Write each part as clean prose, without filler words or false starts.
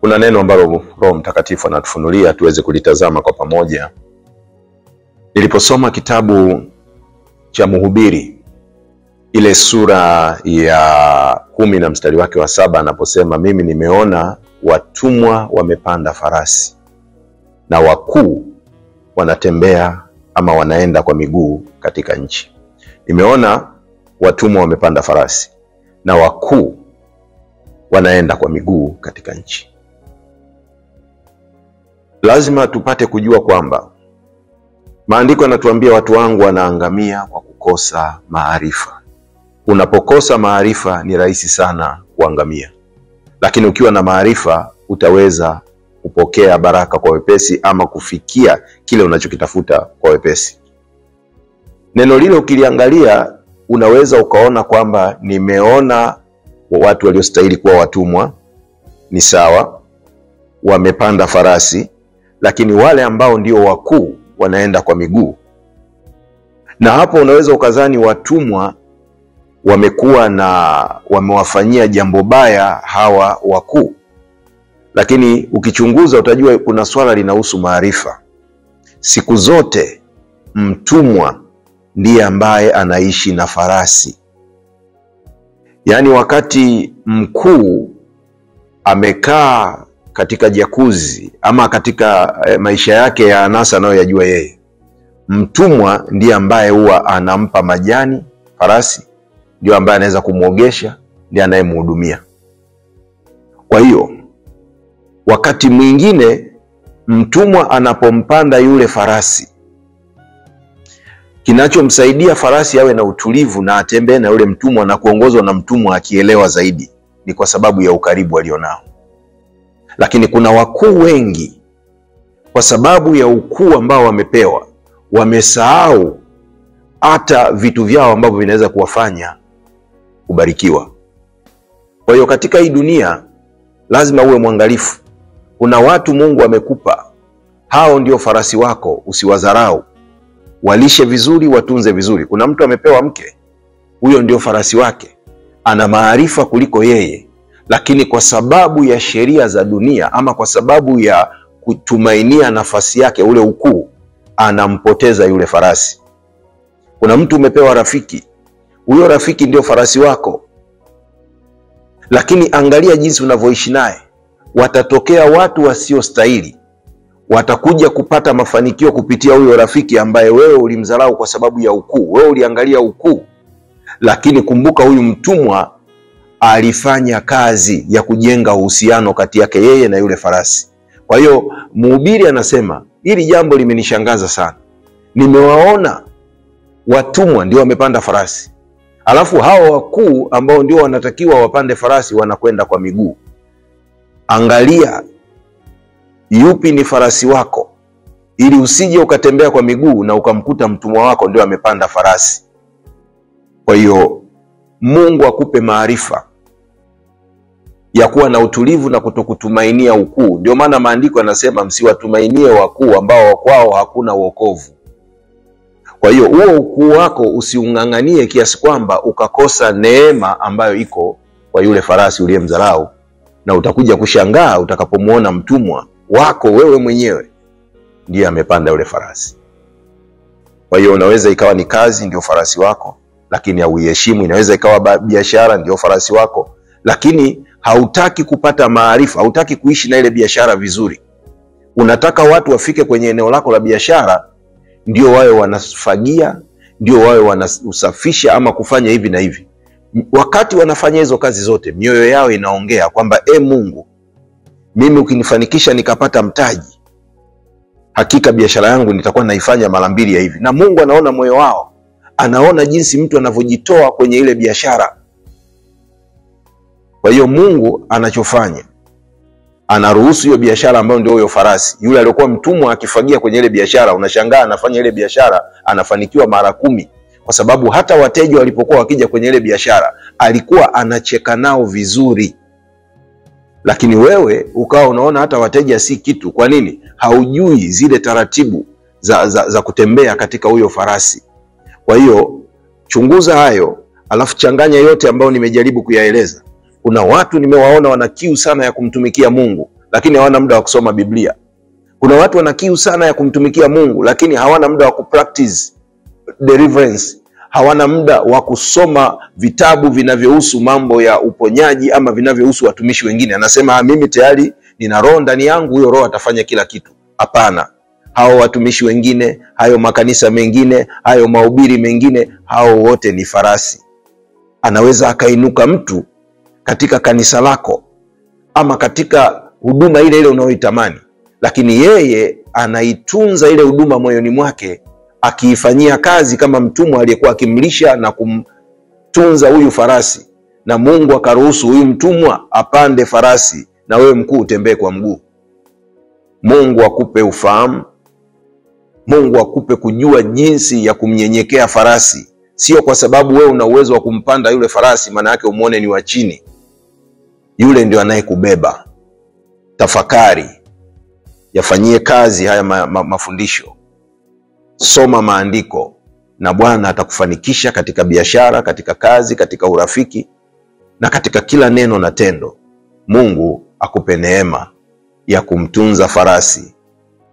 Kuna neno ambalo Roho Mtakatifu anatufunulia tuweze kulitazama kwa pamoja. Niliposoma kitabu cha Mhubiri, ile sura ya 10 na mstari wake wa 7, anaposema mimi nimeona watumwa wamepanda farasi na wakuu wanatembea ama wanaenda kwa miguu katika nchi. Nimeona watumwa wamepanda farasi na wakuu wanaenda kwa miguu katika nchi. Lazima tupate kujua kwamba maandiko yanatuambia watu wangu wanaangamia kwa kukosa maarifa. Unapokosa maarifa ni rahisi sana kuangamia. Lakini ukiwa na maarifa utaweza kupokea baraka kwa wepesi ama kufikia kile unachokitafuta kwa wepesi. Neno lile ukiliangalia unaweza ukaona kwamba nimeona watu waliostahili kuwa watumwa, ni sawa, wamepanda farasi, lakini wale ambao ndio wakuu wanaenda kwa miguu. Na hapo unaweza ukazani watumwa wamewafanyia jambo baya hawa wakuu. Lakini ukichunguza utajua kuna swala linahusu maarifa. Siku zote mtumwa ndiye ambaye anaishi na farasi. Yaani wakati mkuu amekaa katika jakuzi ama katika maisha yake ya anasa anayoyajua yeye, mtumwa ndiye ambaye huwa anampa majani farasi, ndio ambaye anaweza kumuogesha, ndiye anayemhudumia. Kwa hiyo wakati mwingine mtumwa anapompanda yule farasi, kinachomsaidia farasi awe na utulivu na atembee na yule mtumwa na kuongozwa na mtumwa akielewa zaidi ni kwa sababu ya ukaribu alionao. Lakini kuna wakuu wengi kwa sababu ya ukuu ambao wamepewa, wamesahau hata vitu vyao ambavyo vinaweza kuwafanya kubarikiwa. Kwa hiyo katika hii dunia lazima uwe mwangalifu. Kuna watu Mungu amekupa, hao ndio farasi wako, usiwadharau. Walishe vizuri, watunze vizuri. Kuna mtu amepewa mke, huyo ndio farasi wake, ana maarifa kuliko yeye, lakini kwa sababu ya sheria za dunia ama kwa sababu ya kutumainia nafasi yake, ule ukuu, anampoteza yule farasi. Kuna mtu umepewa rafiki, huyo rafiki ndio farasi wako, lakini angalia jinsi unavyoishi naye. Watatokea watu wasiostahili, watakuja kupata mafanikio kupitia huyo rafiki ambaye wewe ulimdharau kwa sababu ya ukuu. Wewe uliangalia ukuu, lakini kumbuka huyu mtumwa alifanya kazi ya kujenga uhusiano kati yake yeye na yule farasi. Kwa hiyo Mhubiri anasema hili jambo limenishangaza sana. Nimewaona watumwa ndio wamepanda farasi, alafu hao wakuu ambao ndio wanatakiwa wapande farasi wanakwenda kwa miguu. Angalia yupi ni farasi wako, ili usije ukatembea kwa miguu na ukamkuta mtumwa wako ndio amepanda farasi. Kwa hiyo Mungu akupe maarifa ya kuwa na utulivu na kutokutumainia ukuu. Ndio maana maandiko yanasema msiwatumainie wakuu ambao kwao hakuna wokovu. Kwa hiyo huo ukuu wako usiunganganie kiasi kwamba ukakosa neema ambayo iko kwa yule farasi uliyemdharau, na utakuja kushangaa utakapomuona mtumwa wako wewe mwenyewe ndiye amepanda yule farasi. Kwa hiyo unaweza ikawa ni kazi ndio farasi wako, lakini hauiheshimu. Inaweza ikawa biashara ndio farasi wako, lakini hautaki kupata maarifa, hautaki kuishi na ile biashara vizuri. Unataka watu wafike kwenye eneo lako la biashara ndio wawe wanafagia, ndio wawe wanasafisha ama kufanya hivi na hivi. Wakati wanafanya hizo kazi zote, mioyo yao inaongea kwamba Mungu, mimi ukinifanikisha nikapata mtaji, hakika biashara yangu nitakuwa naifanya mara 2 ya hivi. Na Mungu anaona moyo wao, anaona jinsi mtu anavyojitoa kwenye ile biashara. Kwa hiyo Mungu anachofanya, anaruhusu hiyo biashara ambayo ndio huyo farasi. Yule aliyokuwa mtumwa akifagia kwenye ile biashara, unashangaa anafanya ile biashara anafanikiwa mara 10, kwa sababu hata wateja walipokuwa wakija kwenye ile biashara alikuwa anacheka nao vizuri. Lakini wewe ukawa unaona hata wateja si kitu. Kwa nini? Haujui zile taratibu za kutembea katika huyo farasi. Kwa hiyo chunguza hayo, alafu changanya yote ambayo nimejaribu kuyaeleza. Kuna watu nimewaona wana kiu sana ya kumtumikia Mungu, lakini hawana muda wa kusoma Biblia. Kuna watu wana kiu sana ya kumtumikia Mungu, lakini hawana muda wa kupractice deliverance. Hawana muda wa kusoma vitabu vinavyohusu mambo ya uponyaji ama vinavyohusu watumishi wengine. Anasema mimi tayari nina roho ndani yangu, huyo roho atafanya kila kitu. Hapana. Hao watumishi wengine, hayo makanisa mengine, hayo mahubiri mengine, hao wote ni farasi. Anaweza akainuka mtu katika kanisa lako ama katika huduma ile ile unayoitamani, lakini yeye anaitunza ile huduma moyoni mwake, akiifanyia kazi kama mtumwa aliyekuwa akimlisha na kumtunza huyu farasi, na Mungu akaruhusu huyu mtumwa apande farasi na wewe mkuu utembee kwa mguu. Mungu akupe ufahamu, Mungu akupe kujua jinsi ya kumnyenyekea farasi. Sio kwa sababu wewe una uwezo wa kumpanda yule farasi maana yake umuone ni wa chini. Yule ndio anayekubeba. Tafakari, yafanyie kazi haya mafundisho. Soma maandiko na Bwana atakufanikisha katika biashara, katika kazi, katika urafiki na katika kila neno na tendo. Mungu akupe neema ya kumtunza farasi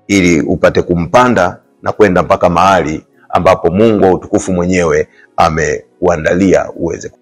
ili upate kumpanda na kwenda mpaka mahali ambapo Mungu wa utukufu mwenyewe ameuandalia uweze.